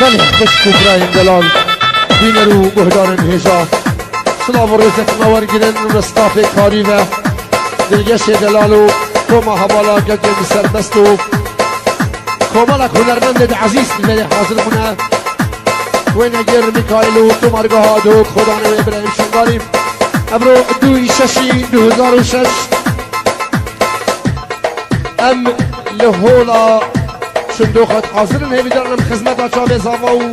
بله بشک ابراهیم دلال بینرو بهدار هجا سلام و روزت مور گرن رستاف کاری و دلگش دلالو کما حوالا گگه سربستو کمالا هنرمند عزیز بله حاضر خونه وين اجر ميكايلو تمرقه هادوك خدانا وابراهيم شنقاريم ابرو دوي ششي 2006 ام لهولا شندوخت حاضرن هي بدرنا خدمتها شابي زافا و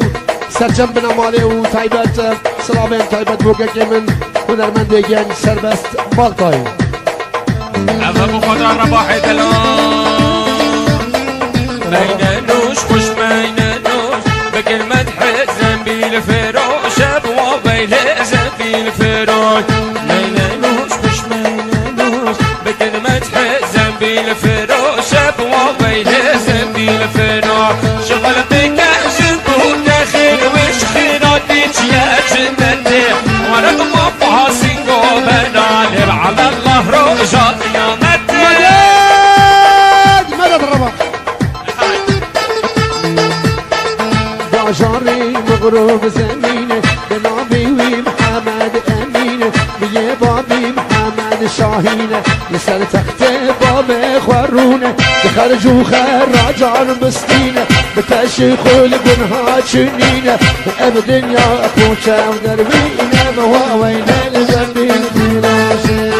سرجم بنا مالي و تايبت سلامين تايبت بوكا كيمن هنرمند يجين سربست بالطاي ابو خدا رباحي دلال مينانوش خوش مينانوش بكلمة حزن بالفروش ابوابي زنبيل فروش مينانوش خوش مينانوش بكلمة حزن بالفروش ابوابي زنبيل فروش شغل بك جنبو داخل وش خيراتك يا جنتي ورق مفاصل وبنالر على الله رجال يا متي مدد الرباح جاري مغروب زمينه بنابي ومحمد امينه بيه بابي محمد شاهينه لسر تخت باب خورونه بخرجو خراجان مسكينه بتشيخ القنها شنينه اب دنيا اخوشه ودروينه وهوين الزنبيل فراشه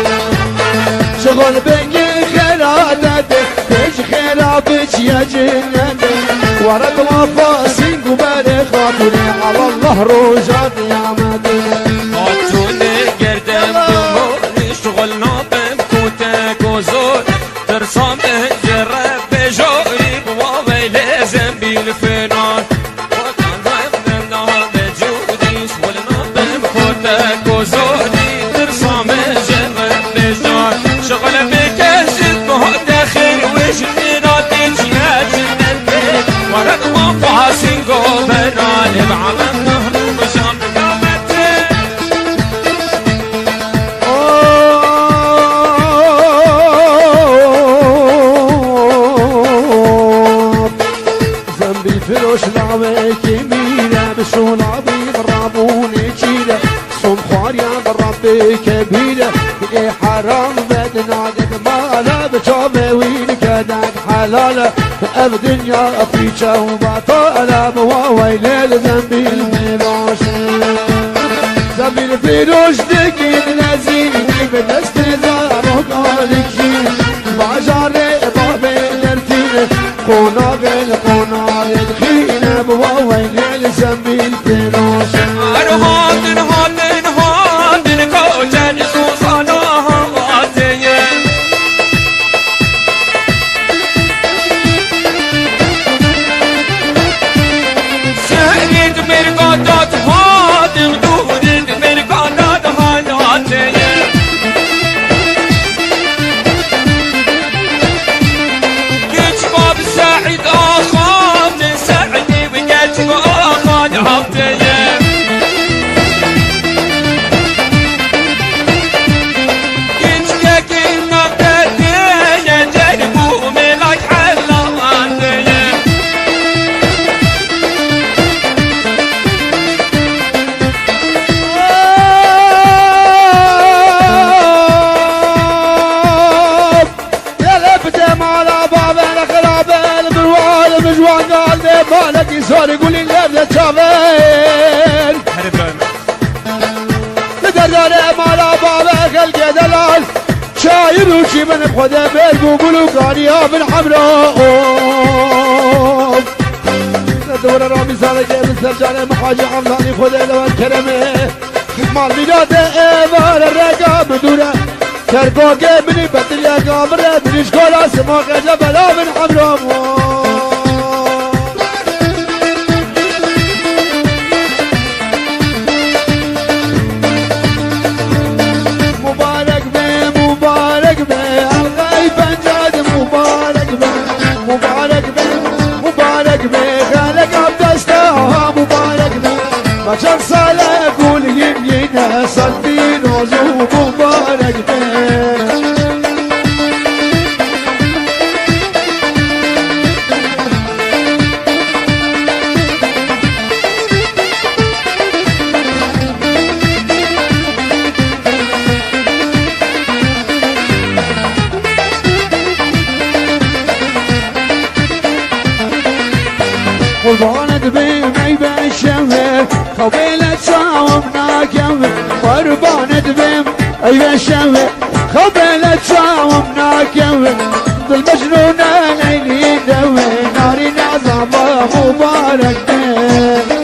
شغل بني خرادته بيج خرابك يا جننه ورد وفاسين قبل خاطري على الله رجعت يا مدينة خاطري قردم بموري شغلنا بمكوتك وزور ترسام جرب بجوري بواوي لازم بالفنان وكان ربنا بجودي شغلنا بمكوتك وزوري ترسام جرب بجور شغل بكشف داخل وجهي ورد مفاصل قبراني بعض النهر ومشام قامتي زنبي فروش لعبك يمينة بشولابي ضربوني جيلة صوم خواريا ضربي كبيرة بقي حرام بدنادك مالا بجامي وينك داك حلالة اب دنيا افريقيا وبطالة بواوي ليل ذنبي الفروش ذنبي الفروش دقي نزيني بالاستهزاء وقالك باجاري بابي نرتيني قناغ القناغ الخينة بواوي ليل ذنبي الفروش ارهاتن هاتن هاتن كوجن سوسانا هاتن سهلت مرقادات هاتن دودت مرقادات هاتن كيش باب سعيد اخوات سعدي بقيت اخوات هاتن مالك صار يقول لي لا تشافين تدرر مالا بابك الجدلال شاير وشي من بخده بالقبول وقانيا بالحمراء دور رامي صالح جيب السرجانة محاجي حملاني خده لو الكرمه مال بيداته ايمان الرقاب بدونه ترقوكي مني بدل يا قامره بنش كولا سماك جبلا من حمراء بشر صالح قول يمينه صدين وزوب مبارك بيه قربانت بمی بشمه قبیلت شاوم ناکمه قربانت بم ای بشمه قبیلت شاوم ناکمه دل مجنون لیلی دوه ناری نازم مبارک ده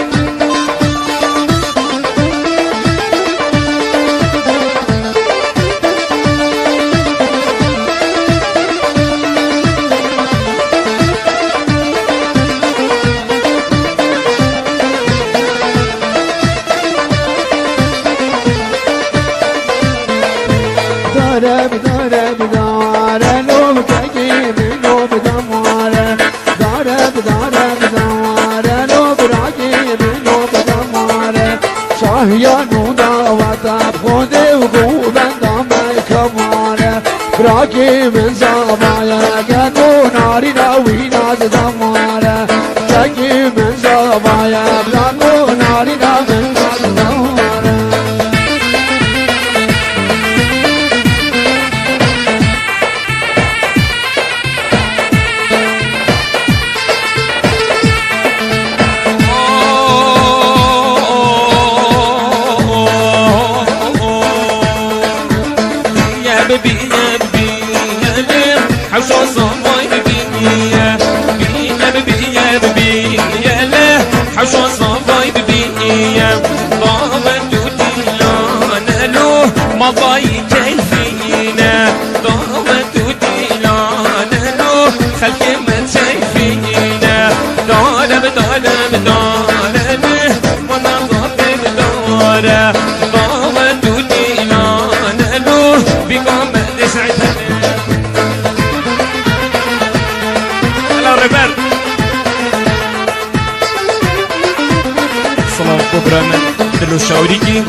شاهیانو دعوت خود و گوبندام کمانه براکی من زبایا گنو ناری نوی ناز زمانه براکی من زبایا براکو ناری نوی ناز زمانه حشو صفاي ببينية ضامن دوديلانا له مضاي كيفينا ضامن دوديلانا له خلق من شايفينا ضالب ضالب ضالب وانا ضالب ضالب ضامن دوديلانا له بقام نسعتنا هلا ريبر سلام ببرامن دلو شاوریگی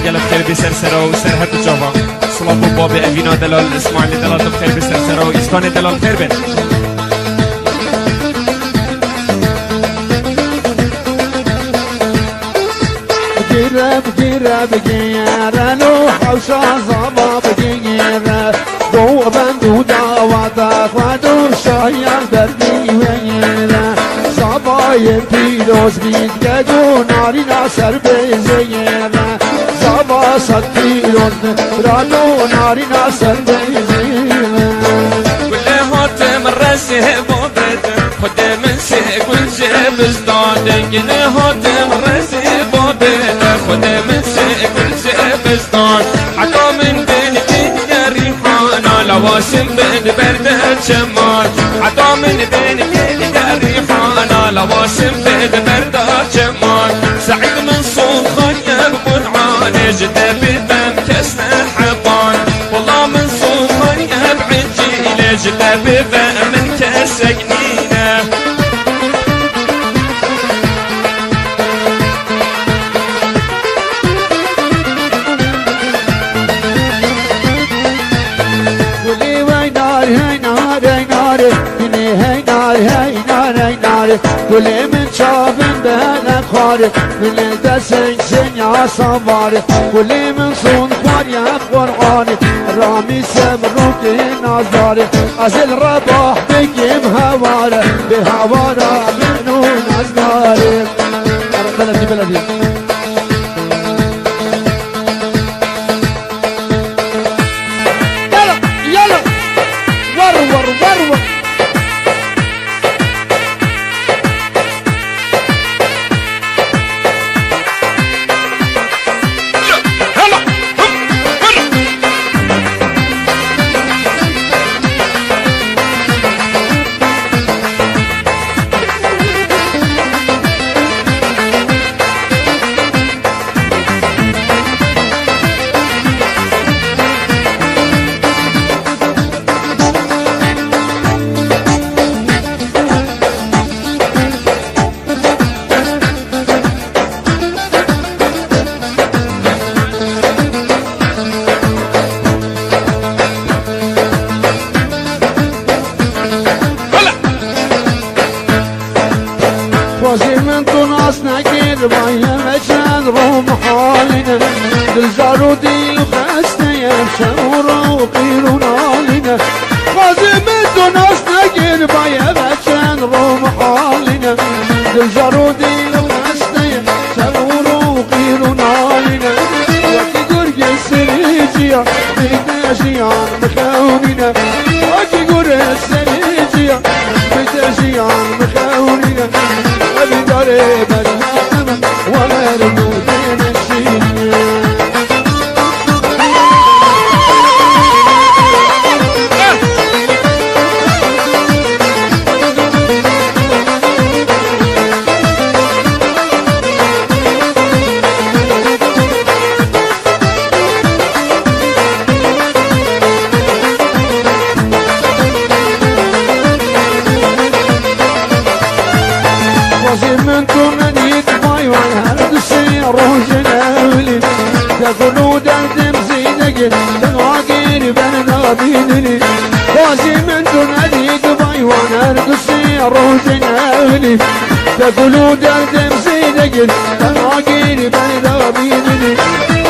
گلت خیر بسر سرا و سرحت جاوا سلام باب اوینا دلال اسماعیل دلال تب خیر بسر سرا و اسکان دلال خیر بن بگیره بگیره نو حوشا زبا بگیره دو بندو دعوت خودو شایم دردی ویره زبای پیروز بید گدو ناری ناصر بیزیره زبا صد پیروز برانو ناری ناصر بیزیره كل هاتم رسه بابت خد من سيكون جبز دادن كل هاتم رسه بابت خد من سيكون جبز داد حتى من بين كل ريحانا لواسم بين برد الشمال حتى من بين كل ريحانا لواسم بين برد الشمال سعيد من صوت خيب قرعان جده بدم كسنا حبان والله من صوت خيب عجيل جده بدم من كسجنينه گلی من چابن به نخاره گلی دستن سنیا سواره گلی من سون خواری قرآنه رامی سم رو که نازداره از الرباح بگیم هواره به هواره منو نازداره بلدی بلدی یلا یلا ور ور ور ور دلزارو دیل خسته شمورا و قیرون آلینه غازم دوناس نگیر من بايا بچن رو محالنا دل جارودي لقشتي سرورو قيرو نالنا وكي قرق السريجيا بداجيان مخوننا وكي قرق السريجيا بداجيان مخوننا وبداري بالهامة ولا رمودين الشينيا تقولوا دردم زينك تنواقيني بين نابيني وازي من دون أديك باي وانا ردسي روجي ناولي تقولوا دردم زينك تنواقيني بين نابيني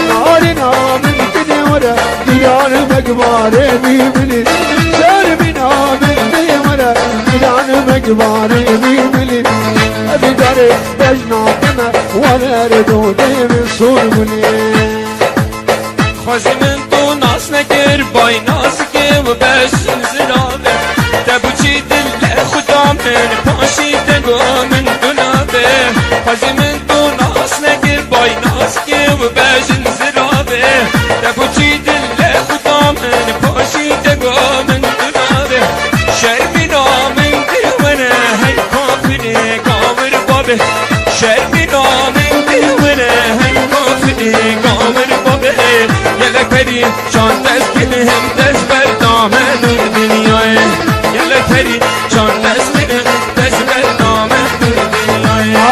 نارنا من كده ورا ديار مقباري بيبلي شربنا من كده ورا ديار مقباري بيبلي أبي داري بجنا كما ولا ردودي من صوربني خوزی من تو ناس نکر بای ناس که و بشن زرابه تبو چی دل خدا من پاشی دگو من دنابه خوزی من تو ناس نکر بای ناس که و بشن زرابه تبو چی دل خدا من پاشی دگو من دنابه شرمی نامن دیونه هی کافنه کامر بابه شرمی نامن دیونه هی کافنه کامر بابه يلا فريد شان تسكنهم تسبر دامن الدنيا يلا فريد شان تسكنهم تسبر دامن الدنيا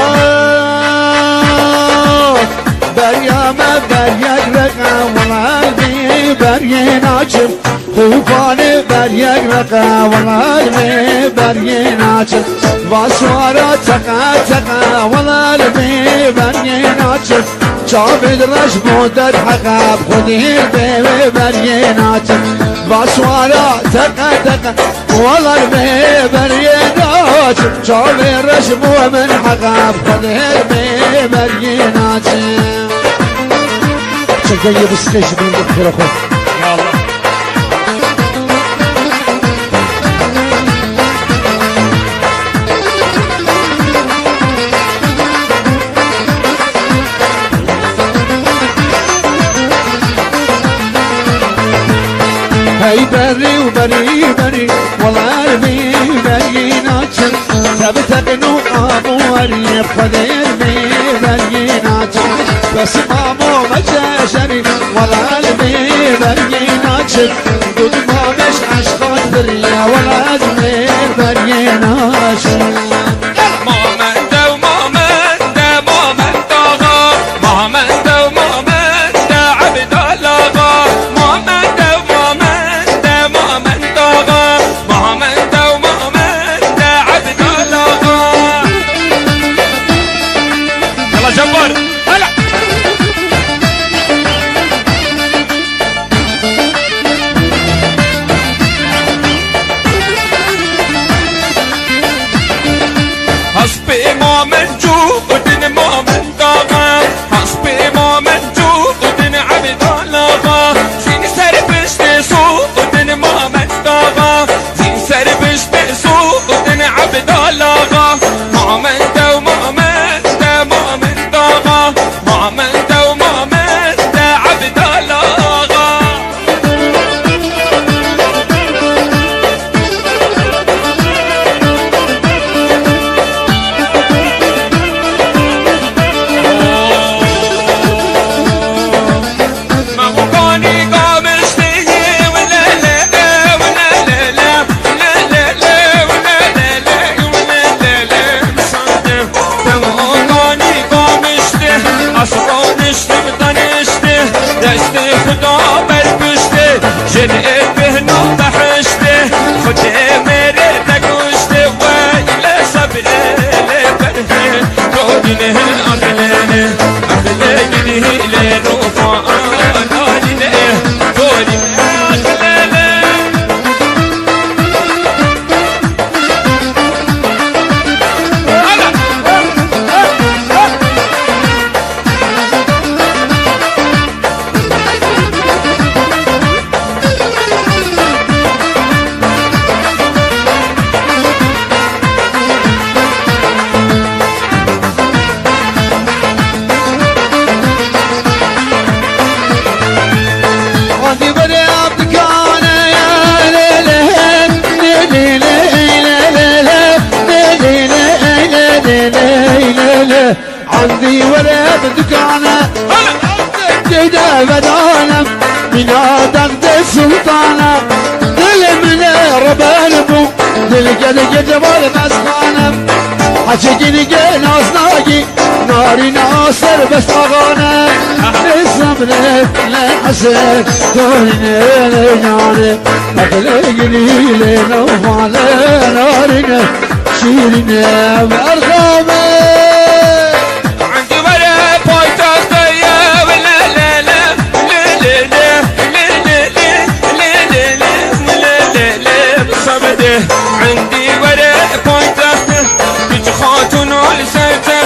بريامة بريك رقم والقلبي برين عجب خوفاني بريك رقم والقلبي برين عجب واسوارا تقا تقا والقلبي برين عجب شابد رش مدد حقاب خدير بيبي برينات باسوارا تقا تقا والقلبي برينات شابد رش من حقاب خدير بيبي برينات شكرا بستيش من دكتور اخو يا الله هاي بري وبري بري والله قلبي برينات تبتقنوا ابو وري خدير بي برينات بس مامو مجاشري والله قلبي برينات دود ما مش عشقان دريا والله قلبي برينات جبار هلا حسبي ما من جود ما من طاغة حسبي ما من جود عبد الله زين سر بشت سود ما من طاغة زين سر بشت سود عبد الله ما من دو ما من دا ما من طاغة ما من دو ما من دا عبد الله جنقت بهنو بحشته خدي مري تقوشته وإلى صبري لبرهن تودينه الأغلانه أغلانه لنوفا أغلانه تودينه أغلانه الليلة عندي ولد دكانة جيدة بدانة من عدد السلطانة دل من ربانبو دل قد جبال مسخانة حشقين ناس ناقي ناري ناصر بس أغانا الصبر لحسن دورنا لجانا أخلقني لنوفانا نارنا شيرنا بأرغامة عندي ولا بايتاخت يا ولا لا لا لا لا لا صبده عندي ولا بايتاخت خاتون لسيتته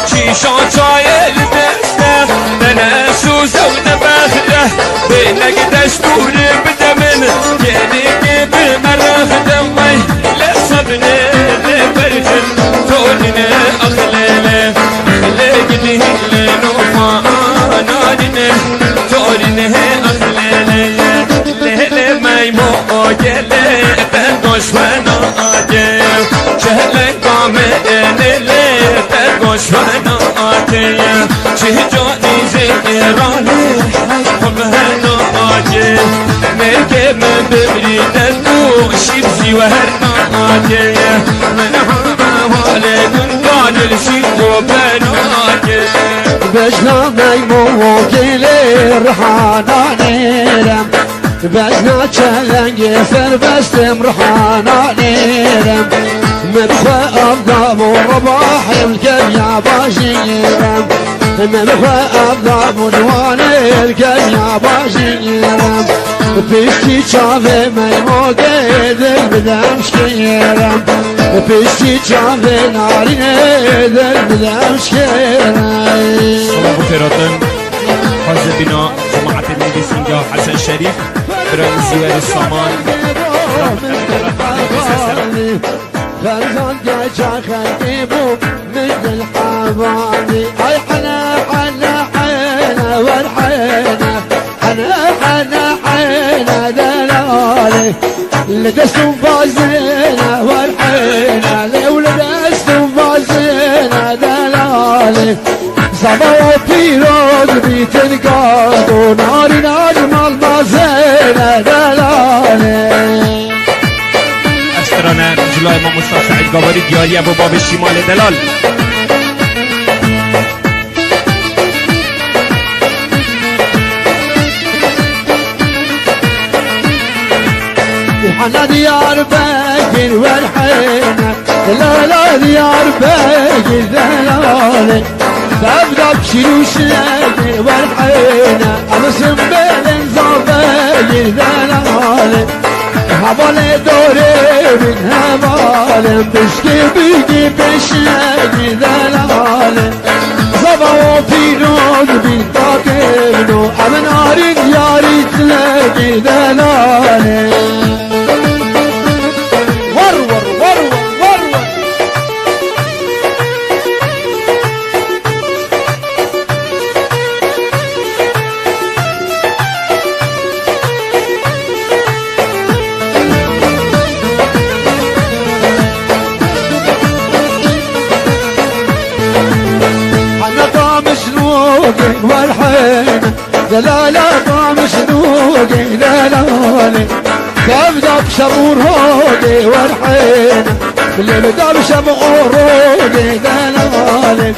شيشان شايل بسته انا سوسه ونبخته بينك دستور بدمن يديك بمرخ دمي لصبني لبرجن تولنا اخليله خليقني لنوفا نادني تولنا اخليله ليله ما يموت يله تنقش وناجي شهلك شواناتي شهجاني زيراني حبهنا آجي مركب من ببريد الدوشي بزي وهرناتي من حرمه والدن قال الشيكو بناتي بجنا ميموكي رحانا نيرم بجنا چلنگی فربستم رحانا نيرم مدخوة أضرب ورباح الكيا باشيرم مدخوة أضرب ونواني الكيا باشيرم بيشتي شافي ميموكي دل بدمشكيرم بيشتي شافي ناريني دل بدمشكيرم صلاة خيراتن حاضر بنا جماعة النبي سنجا حسن شريف برای زیور سامان فرزان جاء خلقي بو مثل الحواني اي حنا حنا حنا والحنا حنا حنا حنا دلالي لدستم فازنا والحنا لولدستم فازنا دلالي سما وبيروز بيتنقاد وناري نجمل بازنا دلالي استرانه جلوی ما مصطفی سعید گاواری دیاری ابو باب شمال دلال حنا ديار باقي والحينة لا لا ديار باقي ذلالي ببدأ بشيلوش لاقي والحينة أبسم بالانزار باقي ذلالي هبالي دوري من هبالي بشكي بيجي بشلاقي ذلالي زبا وفينون بيطاقينو أمن عارض ياري تلاقي ذلالي والحين دلالة طعم شنوقي دلالي كبدة بشبور هوقي والحين اللي بدا بشبور هوقي دلالي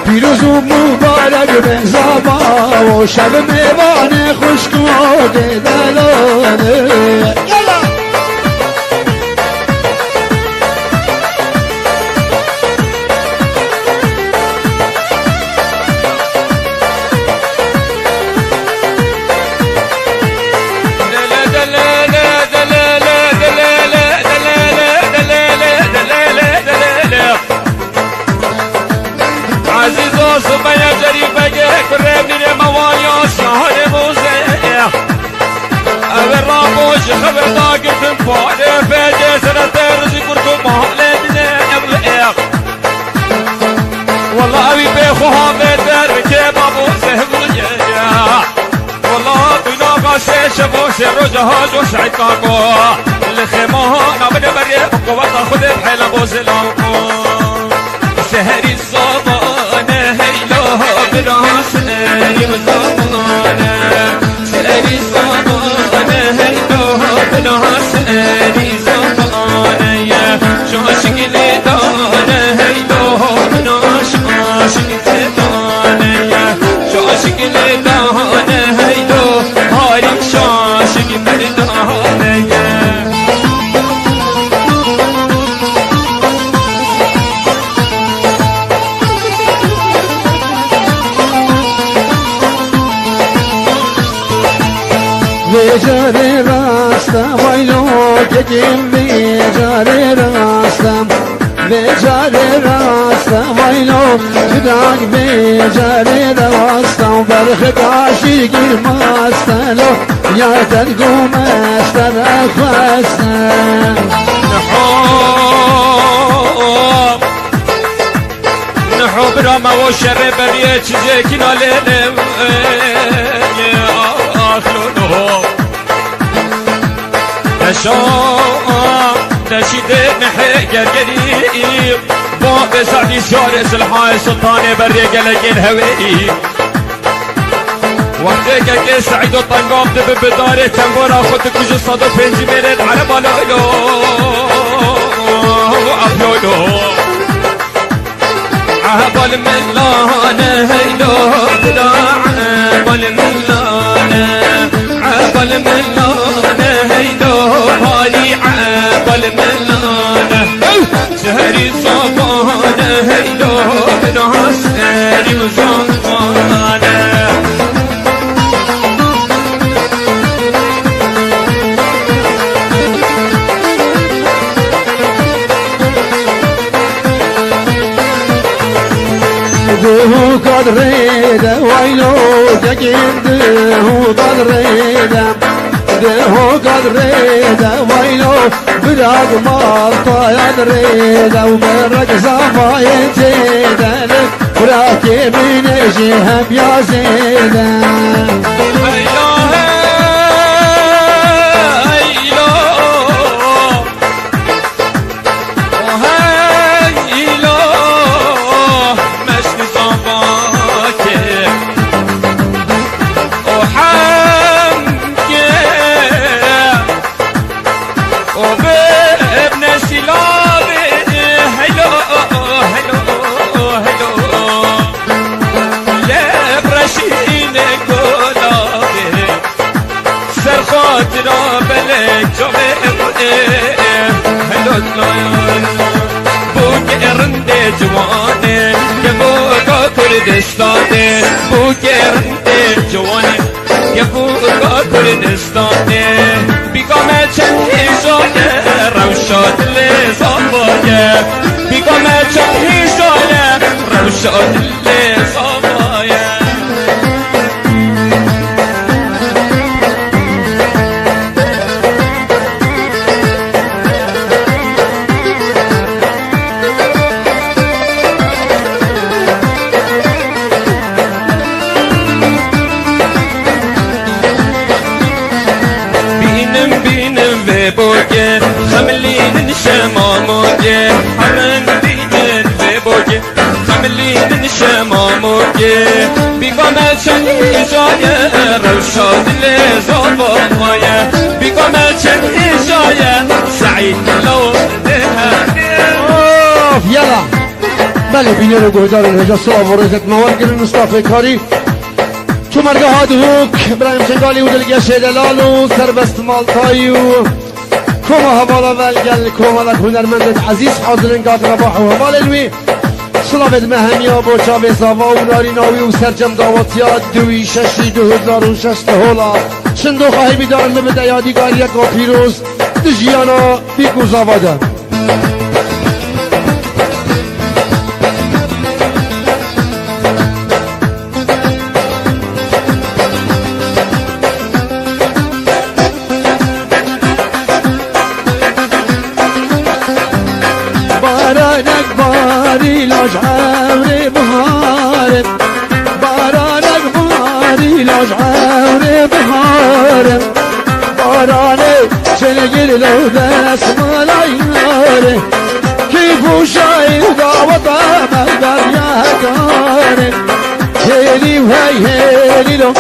فيروز مبارك بزابا وشب ميباني خشكوقي دلالي خبر داقت فاده فاده سنة ترزي كركم مهلة بنا والله أبي بيخوها بدر كيف أبو سهل يا والله بنا قاسي شبو سر جهاز وسعيد كاكو اللي خيمها نبني بريق وقوة خذ بحيل أبو سلامكو سهری صابانه هیلا براس نریم زمانه سهری صابانه هیلا براس نریم زمانه شاشقل دانه هیلا براس عاشق دانه شاشقل دانه هیلا حالی شاشق دانه بیجاره راستم وایلو گگیم بیجاره راستم بیجاره راستم وایلو جداگ بیجاره راستم برخ داشی گیر مستلو یادن گم استر خواستم نحو برام و شر بریه چیزی کنالینم نشام نشيد نحي قرقري بوق سعدي سياري سلحاي سلطاني بري قلقين هوي وقتك كي سعيد الطنقام دب بداري تنبورا خدك وجو صدو بنجي ميرد على بالولو أبلولو عبال من لانا هيلو بدا عبال من لانا عبال من لانا هيلو هالي عبال من لانا سهري صبانا هيلو بدا سهري وزمانا دهو قدريدا ويلو جاكين دهو قدريدا دهو قدريدا ويلو براق مالطا يدريدا ومرق زفاين زيدا وراكي من جهب يا زيدا جوانه که بوگا کردستانه بوگرنده جوانه که بوگا کردستانه بیگامه چند هیزانه روشاد لزابایه بیگامه چند هیزانه روشاد لزابایه بوجه خملين شماموجه حرن بيجن بوجه خملين شماموجه بقمة شني جاية روشاد لزبايا بقمة شني جاية سعيد لو يلا بله بینر گهدار الهجا سلام و رزت موارگر مصطفی کاری چو مرگه ها دوک برایم چنگالی و دلگه شیدلال و سربست مالتایی و كوما هبالا والجل كوما لك هنرمندت عزيز حاضرين قاد رباح وهبال الوي سلافت مهميا بوچا بزاوا و ناري ناوي و سرجم داواتيات دوي ششي 2006 هولا شندو خواهي بیدارن ببدا یادگار یکا پیروز دجیانا بیگو زاواده لاج عوري بهارم بارانك باري لاج عوري بهارم باراني شلقل لو داس مالاي ناري كي كيف شايل دعوة مهبر يا هداري هيلي وهي هيلي لو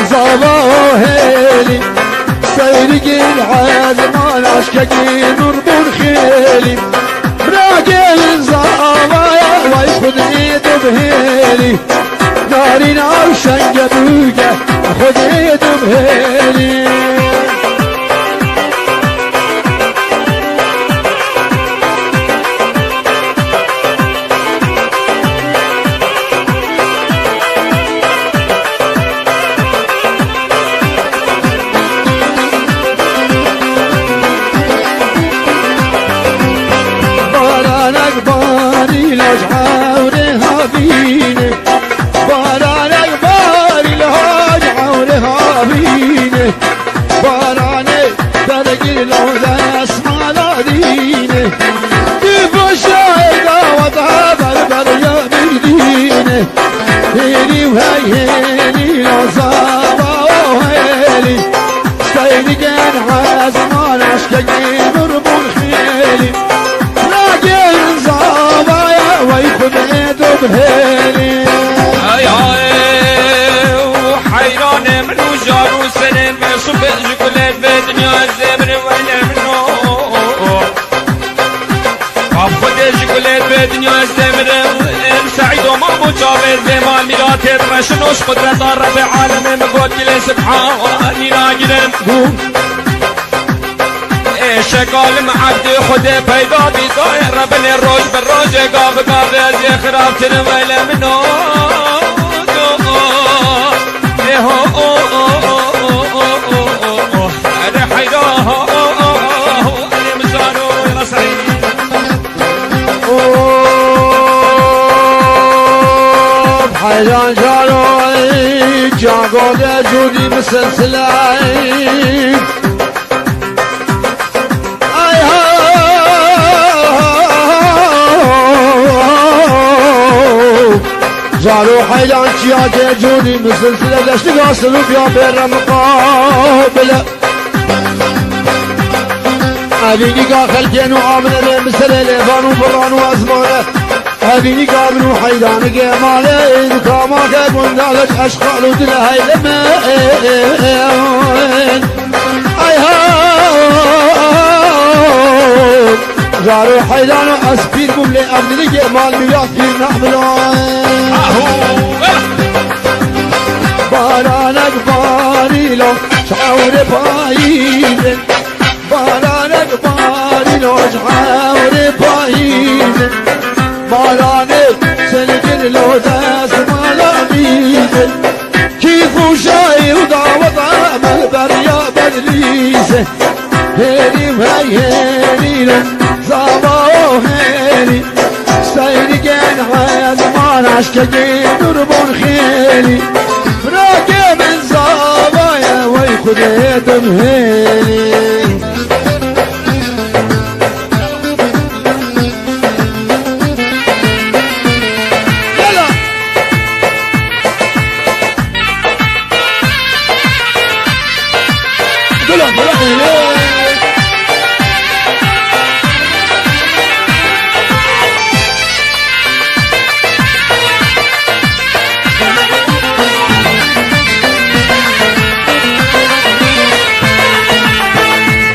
زابا هيلي سيرق العالم عشقي نربون خيلي براقل زابا ويخد ايد بهيلي ناري نار شنقبوكه خد ايد بهيلي هيلي وهي هيلي لو زابا وهيلي ستايلي كان عازمان عشقي نربون خيلي راجل زابا ويخد ايده بهيلي هاي وحيران من وجار وسنين بصبح جكولات بدنيا الزمن ولا منو خد جكولات بدنيا الزمن سعيد وما مجابر زمان ميلاد رشنوش قدرة رب العالمين مقود كل سبحانه ناجرن شكال معبدي خده پیدا بیدای ربن روش بر روش قاب قاب از خراب تنویل منو حيران جاروي جاقود جودي مسلسلاي جارو حيران جاقود جودي مسلسلاي لشت قاصلوا بيا بير مقابلة أبيني قا خلقين وعاملة مسلسل ليفان وبران وأزمانة هبيني قابلوا حيدان قيمالي كما كون دالك اشخال ودلهاي لما اي هاو جارو حيدان اسبير بملي ابني قيمال ميلاد فير نحملون بارانك باري لو شعور بايد بارانك باري لو شعور بايد مالاني سنجن لو داس مالاني كيف وشاي ودعوة مهبر يا بدليسة هيلي وهي هيلي لو زابا وهيلي ستايلي كان عالمان عشقي دربون خيلي براكي من زابا يا ويخد يدم هيلي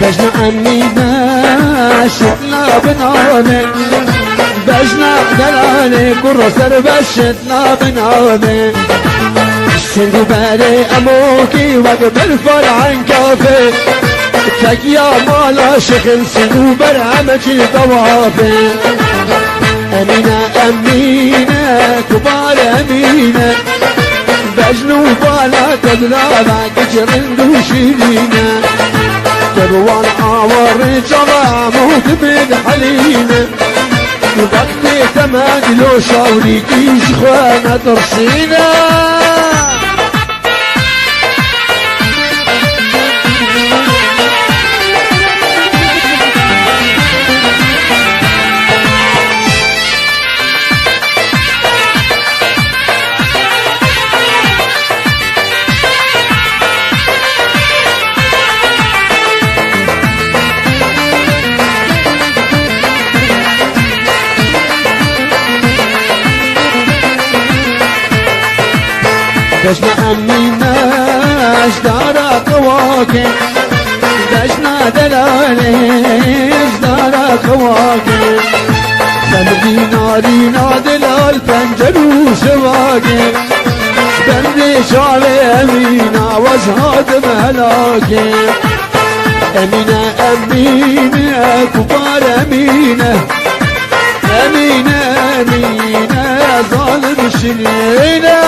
بجنا عني باشتنا بنعومي بجنا دلالي كرسر باشتنا بنعومي سندو بالي أموكي وقبل فرعن كافي تقيا مالا شخن سندو برعمكي طوافي أمينة أمينة كبار أمينة بجنو بالا تدلابا كجرن دوشيلينا تروان عوار جرى موت بن حلينا وقتي تماك لو شاوري كيش خوانا ترسينا دجنا أميناش دارا قواكن دجنا دلاليش دارا قواكن سمدي ناري نادلال بنجرو شواكن بندي شعلي أمينة وزهاد مهلاكن أمينة أمينة كبار أمينة أمينة أمينة ظالم شنينة.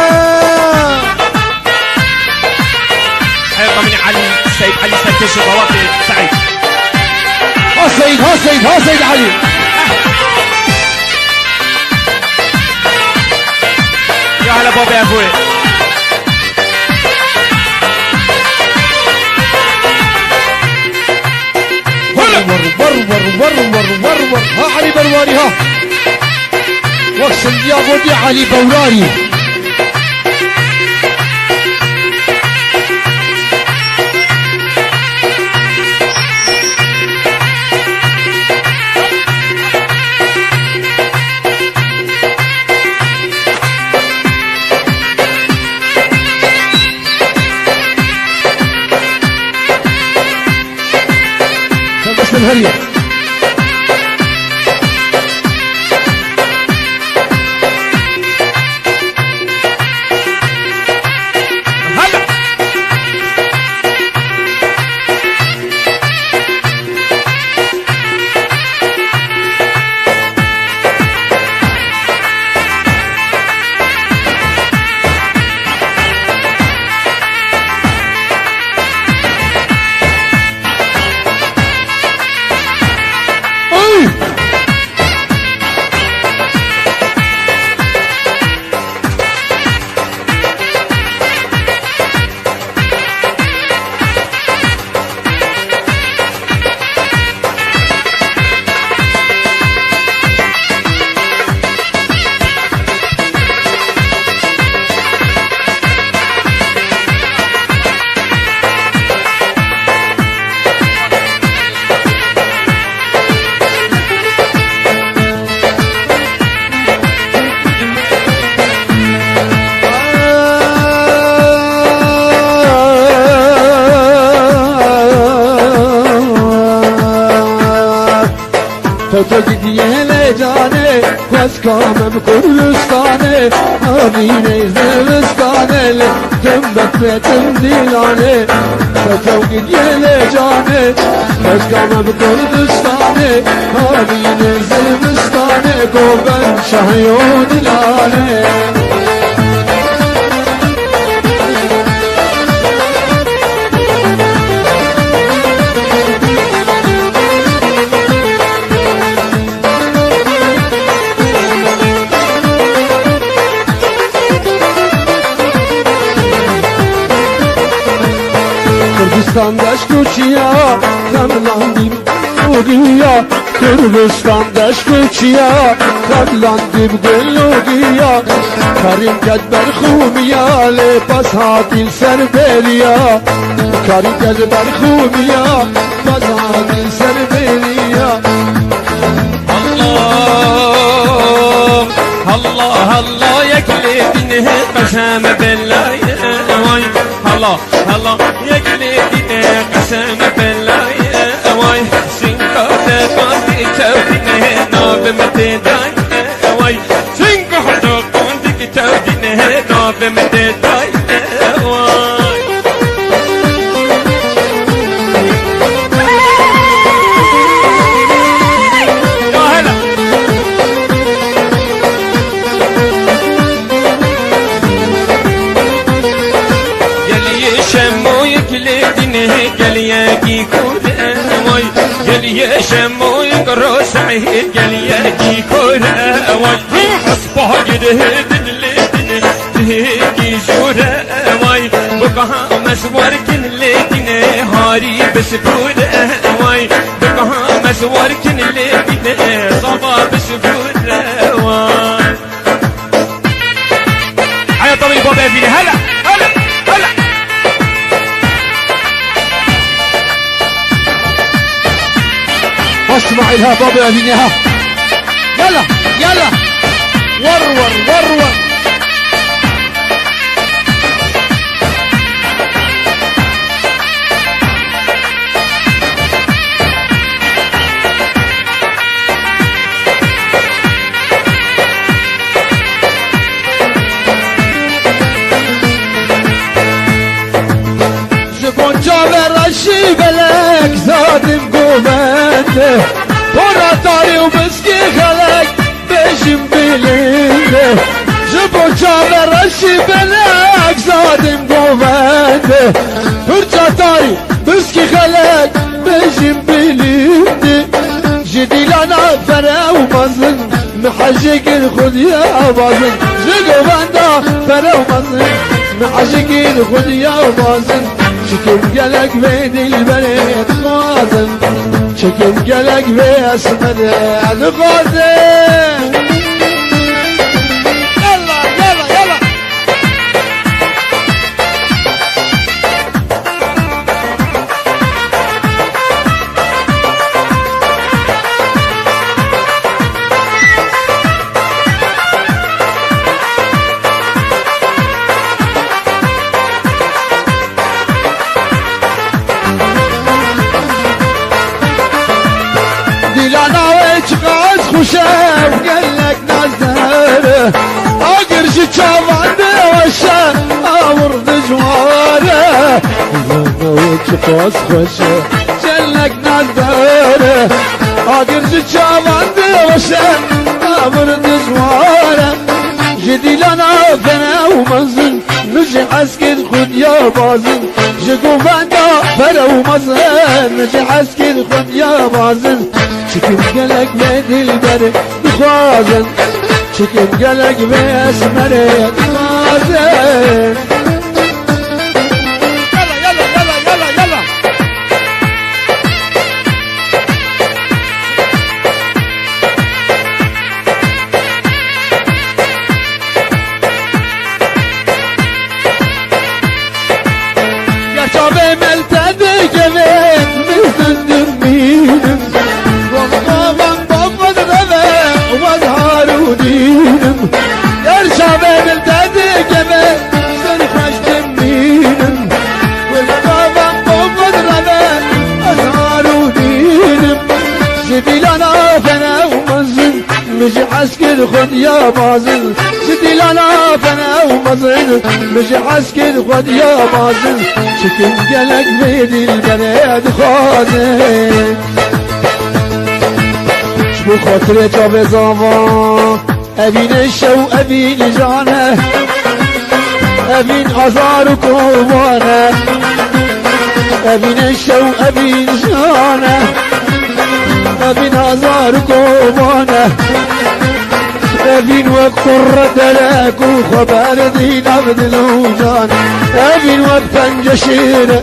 حيطة من علي السيد علي سكش الرواتب سعيد. ها سيد ها سيد ها سيد علي. يا هلا بابا يا ابوي. ور ها علي برواري ها واكسن يا بودي علي بوراري. بس الهريه تجد يلي جاني واسكامم كردستاني اميني زمستاني جنبك بيتم ديلاني تجد يلي جاني واسكامم كردستاني اميني زمستاني قوبن شهيون لاني. Kırgızistan'daş kuçiya, karlandım ugiya. Kırgızistan'daş kuçiya, karlandım gülügiya. Karim kedber xumiya, lepas hatil serberiya. Karim kedber xumiya, lepas hatil serberiya. Allah Allah Allah yekledin قسم بالله واي الله الله يقلدني قسم بالله واي سنكت قاندي تودني ناب متداي واي سنكت قاندي تودني ناب متداي واي قال يا كيكود واي قال يا شمو يقرو سعيد قال يا كيكود واي حسبه جدهد الليدن تهيكي جورا واي بقها مسور كن الليدن هاري بسفور واي بقها مسور كن الليدن صبا بسفور واي حيا طبي بابا فيني هلا هلا هلا اسمع لها بابا يا فينيها. يلا يلا ورور ورور رشي بلك زادم قومنده ورا طاري ومسكي خلق بجم بلنده جبو جاب رشي بلك زادم قومنده ورا طاري مسكي خلق بجم بلنده جدي لنا فرا ومزن محجق الخد يا بازن جيقو باندا فرا ومزن محجق الخد يا بازن شكم قلق بين البلد غازن شكم قلق باسمد غازن يلا يلا يلا دلانا ويشغاز خوشم قلك نزهره اقرش چاوان بوشه اورد جواره دلانا ويشغاز خوشم قلك نزهره اقرش چاوان بوشه اورد جواره جديلنا فنا ومزن نجي عسكر خد يا بازن جگو بندا فنا ومزن نجي عسكر خد يا بازن شكم قلق بدل بر بخوازن شكم قلق باسمر بخوازن يلا يلا يلا يلا يلا يا شباب ملتدي جبت مثل دمينم يا شباب التدي جبل سرخش تمينم والبابا بوقد ربا أزهار ودينم جديلنا فنا ومزن مجي عسكر خد يا بازن جديلنا فنا ومزن مجي عسكر خد يا بازن شكم قلق بيدي البلد خازن شبو خاطر جاب زمان أبين الشو أبين جانه أبين أزار قربانه أبين الشو أبين جانه أبين أزار قربانه أبين وقرة لك وخبر دين عبد الوجان أبين وقت جشيره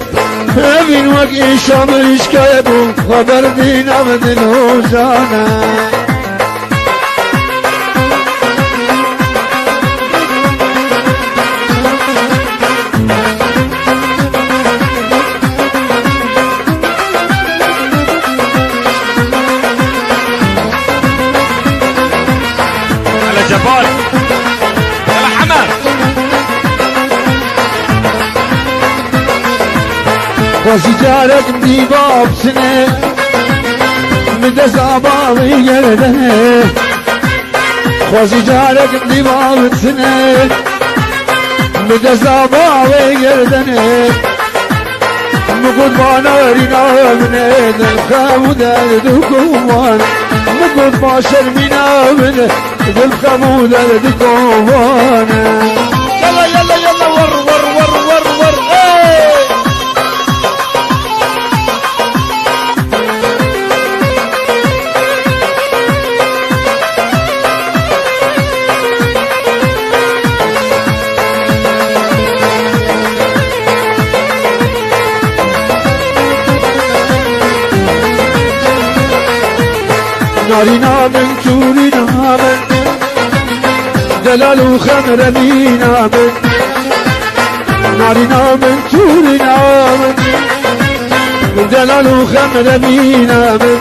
أبين وقت إشام إشكايبو خبر دين عبد الوجان جبار يلا حمد وسجارك دي باب سنة مدى زعباوي يردنه وسجارك دي باب سنة مدى زعباوي يردنه مقود بانارينا من الخامود الدكوان مقود باشرمينا من الخامود الدكوان يلا يلا يلا ور ور ور ور ور ايه نارينا من تورينا من دلال وخمر بينا من نارينا من تورينا من دلال وخمر بينا من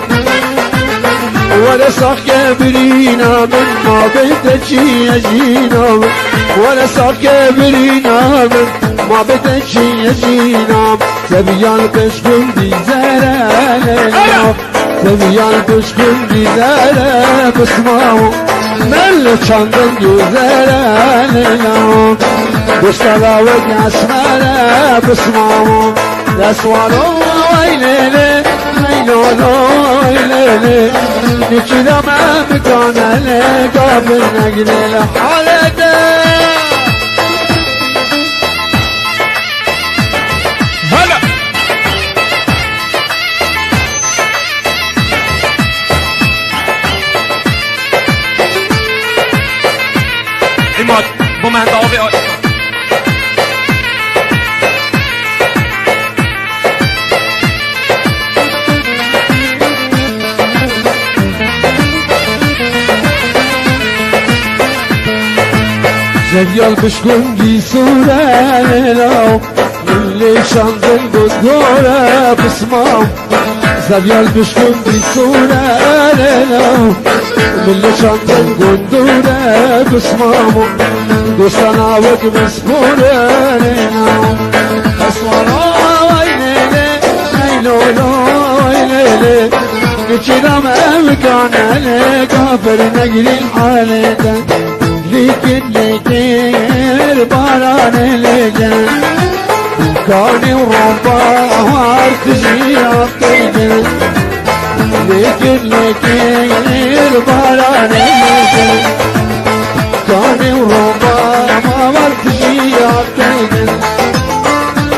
ولا صح كبرينا من ما بتجي يجينا من ولا صح كبرينا من ما بتجي يجينا سبيان بشكل دي زرانينا سبيان بشكل دي زرانينا بسمعو مل چندن گذرانينا بشتغا وقع اسمانا بسمعو رسوانو ليلي ليلي نكذا ما مكان لي قبل نقل الحالة هلا عماد بومهند آوی زيال بشكون دي صورة لو اللي شانزل قدورة بسمام زيال بشكون دي صورة لو اللي شانزل قدورة بسمام دوستانا وك مسفورة لو اسوارا ليلي ليلي نشينا ما مكان لك قبل نقل الحالة لكن باران لجن كاني وربا وارتجي عطيجن لكن باران لجن كاني وربا وارتجي عطيجن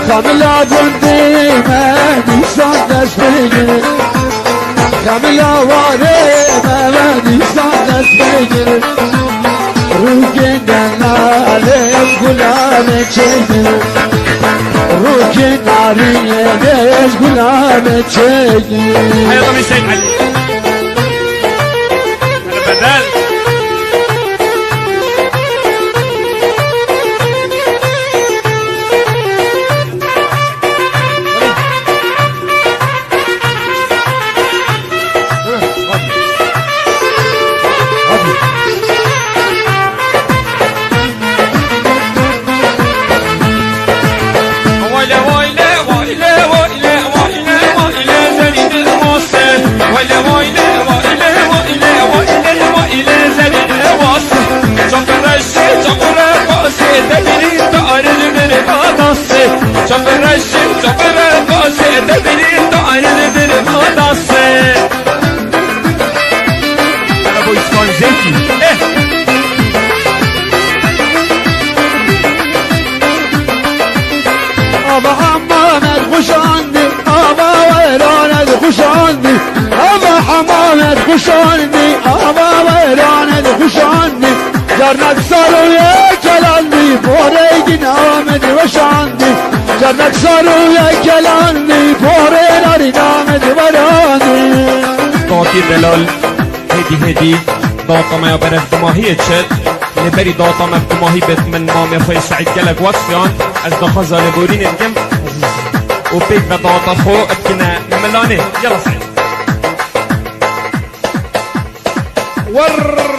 خملا جندي ما نسان دسبيجن خملا واري ما نسان دسبيجن روكي دلالك غلامك شيء روكي ناريك غلامك شيء حيا طبي سيد علي البدال أبا حمامك خش عندي أبا ويرانك خش عندي أبا حمامك خش عندي أبا ويرانك خش عندي جرنك صاروا يا كلامي بوري نامد وش عندي جرنك صاروا يا كلامي بوري نامد وراني داتی دلال هدی داتا ما برف دماهی چد لبری داتا ما دماهی بد من مام خوی سعید گلک وصفیان از دخوزا لبورین الجم و پیک و داتا خو اتکنا ملانه يلا سعید ور